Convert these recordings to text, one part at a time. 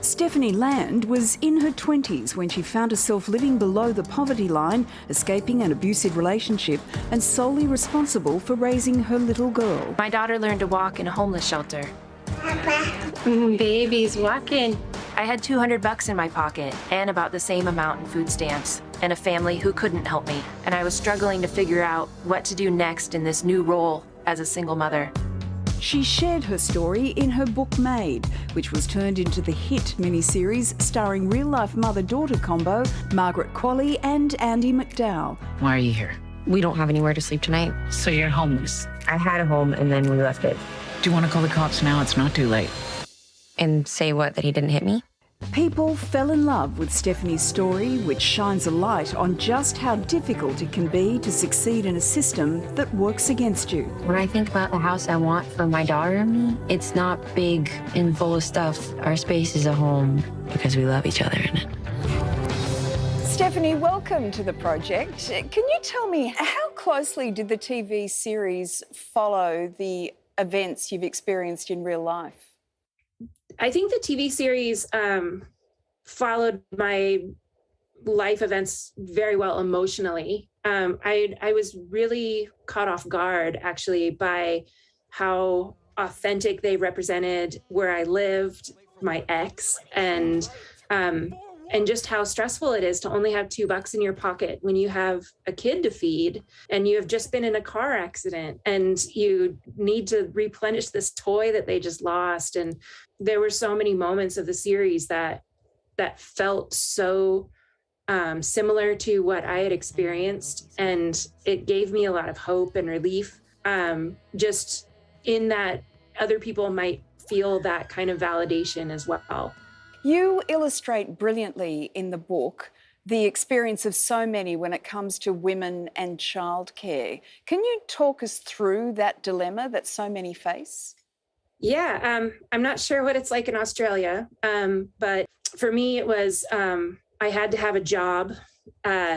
Stephanie Land was in her 20s when she found herself living below the poverty line, escaping an abusive relationship and solely responsible for raising her little girl. My daughter learned to walk in a homeless shelter. Baby's walking. I had $200 in my pocket and about the same amount in food stamps and a family who couldn't help me. And I was struggling to figure out what to do next in this new role as a single mother. She shared her story in her book Made, which was turned into the hit miniseries starring real-life mother-daughter combo Margaret Qualley and Andy McDowell. Why are you here? We don't have anywhere to sleep tonight. So you're homeless. I had a home and then we left it. Do you want to call the cops now? It's not too late. And say what, that he didn't hit me? People fell in love with Stephanie's story, which shines a light on just how difficult it can be to succeed in a system that works against you. When I think about the house I want for my daughter and me, it's not big and full of stuff. Our space is a home because we love each other in it. Stephanie, welcome to the project. Can you tell me, how closely did the TV series follow the events you've experienced in real life? I think the TV series followed my life events very well emotionally. I was really caught off guard, actually, by how authentic they represented where I lived, my ex, and just how stressful it is to only have $2 in your pocket when you have a kid to feed and you have just been in a car accident and you need to replenish this toy that they just lost. And there were so many moments of the series that felt so similar to what I had experienced. And it gave me a lot of hope and relief, just in that other people might feel that kind of validation as well. You illustrate brilliantly in the book the experience of so many when it comes to women and childcare. Can you talk us through that dilemma that so many face? Yeah, I'm not sure what it's like in Australia, but for me it was, I had to have a job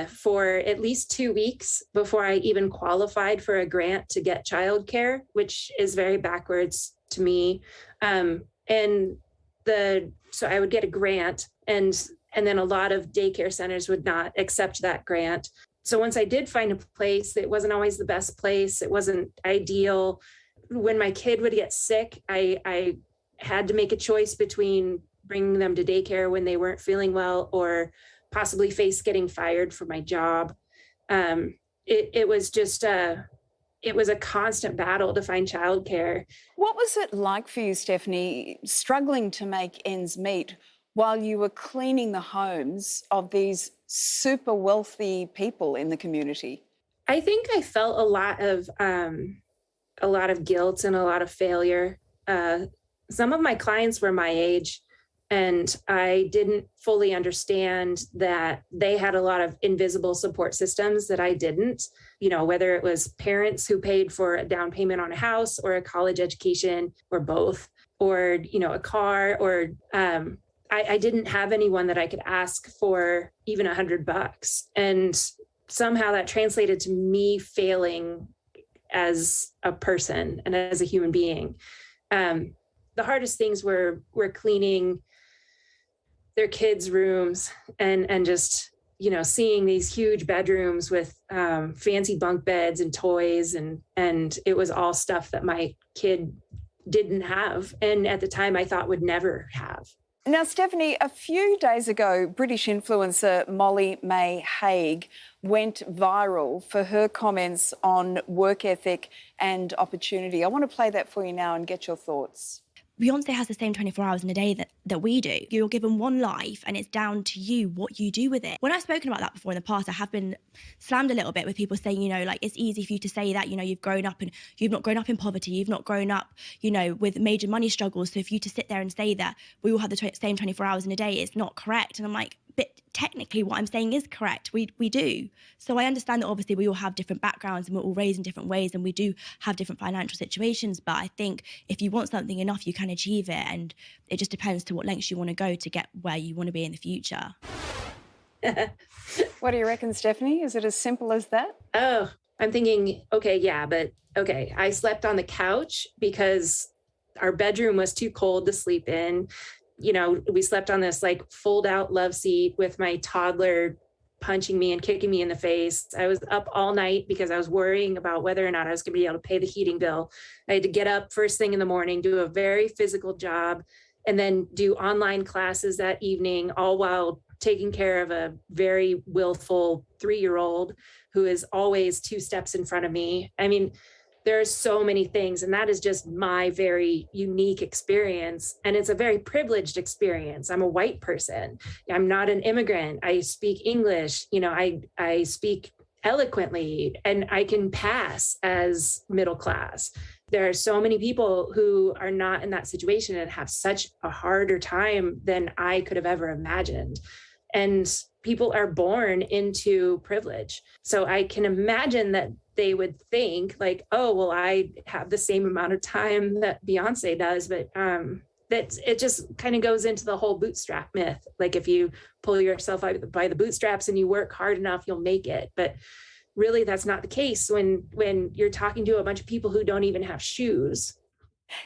for at least 2 weeks before I even qualified for a grant to get childcare, which is very backwards to me. So I would get a grant and then a lot of daycare centers would not accept that grant. So once I did find a place, it wasn't always the best place. It wasn't ideal. When my kid would get sick, I had to make a choice between bringing them to daycare when they weren't feeling well or possibly face getting fired from my job. It was just it was a constant battle to find childcare. What was it like for you, Stephanie, struggling to make ends meet while you were cleaning the homes of these super wealthy people in the community? I think I felt a lot of guilt and a lot of failure. Some of my clients were my age, and I didn't fully understand that they had a lot of invisible support systems that I didn't, whether it was parents who paid for a down payment on a house or a college education or both, or, a car, or I didn't have anyone that I could ask for even $100. And somehow that translated to me failing as a person and as a human being. The hardest things were cleaning their kids' rooms and just, seeing these huge bedrooms with fancy bunk beds and toys. And it was all stuff that my kid didn't have. And at the time I thought would never have. Now, Stephanie, a few days ago, British influencer Molly May Haig went viral for her comments on work ethic and opportunity. I want to play that for you now and get your thoughts. Beyonce has the same 24 hours in a day that we do. You're given one life and it's down to you what you do with it. When I've spoken about that before in the past, I have been slammed a little bit with people saying, it's easy for you to say that, you've grown up and you've not grown up in poverty, you've not grown up, with major money struggles. So for you to sit there and say that we all have the same 24 hours in a day, it's not correct. And I'm like, but technically what I'm saying is correct. We do. So I understand that obviously we all have different backgrounds and we're all raised in different ways and we do have different financial situations. But I think if you want something enough, you can achieve it. And it just depends to what lengths you want to go to get where you want to be in the future. What do you reckon, Stephanie? Is it as simple as that? Oh, I'm thinking, okay, I slept on the couch because our bedroom was too cold to sleep in. we slept on this like fold out love seat with my toddler punching me and kicking me in the face. I was up all night because I was worrying about whether or not I was going to be able to pay the heating bill. I had to get up first thing in the morning, do a very physical job, and then do online classes that evening, all while taking care of a very willful 3-year-old who is always 2 steps in front of me. I mean, there's so many things, and that is just my very unique experience. And it's a very privileged experience. I'm a white person. I'm not an immigrant. I speak English. I speak eloquently, and I can pass as middle class. There are so many people who are not in that situation and have such a harder time than I could have ever imagined. And people are born into privilege. So I can imagine that they would think like, oh, well, I have the same amount of time that Beyonce does, but that it just kind of goes into the whole bootstrap myth. Like if you pull yourself out by the bootstraps and you work hard enough, you'll make it. But really, that's not the case when you're talking to a bunch of people who don't even have shoes.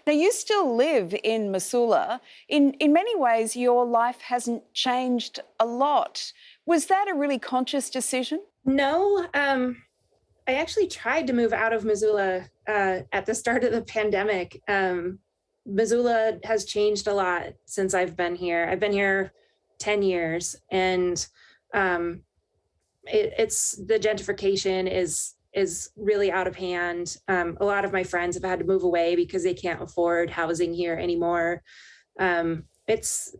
Now, you still live in Missoula. In many ways, your life hasn't changed a lot. Was that a really conscious decision? No, I actually tried to move out of Missoula at the start of the pandemic. Missoula has changed a lot since I've been here. I've been here 10 years, and it's the gentrification is really out of hand. A lot of my friends have had to move away because they can't afford housing here anymore. It's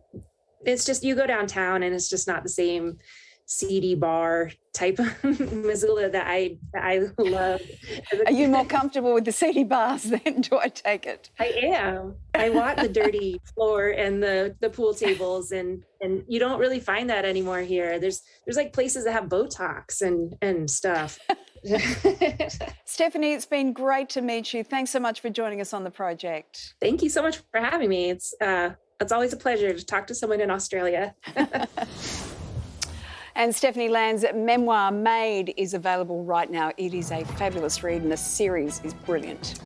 just, you go downtown and it's just not the same seedy bar type of Missoula that I love. Are you more comfortable with the seedy bars then, do I take it? I am. I want the dirty floor and the pool tables, and you don't really find that anymore here. There's like places that have Botox and stuff. Stephanie, it's been great to meet you. Thanks so much for joining us on the project. Thank you so much for having me. It's always a pleasure to talk to someone in Australia. And Stephanie Land's memoir, Made, is available right now. It is a fabulous read and the series is brilliant.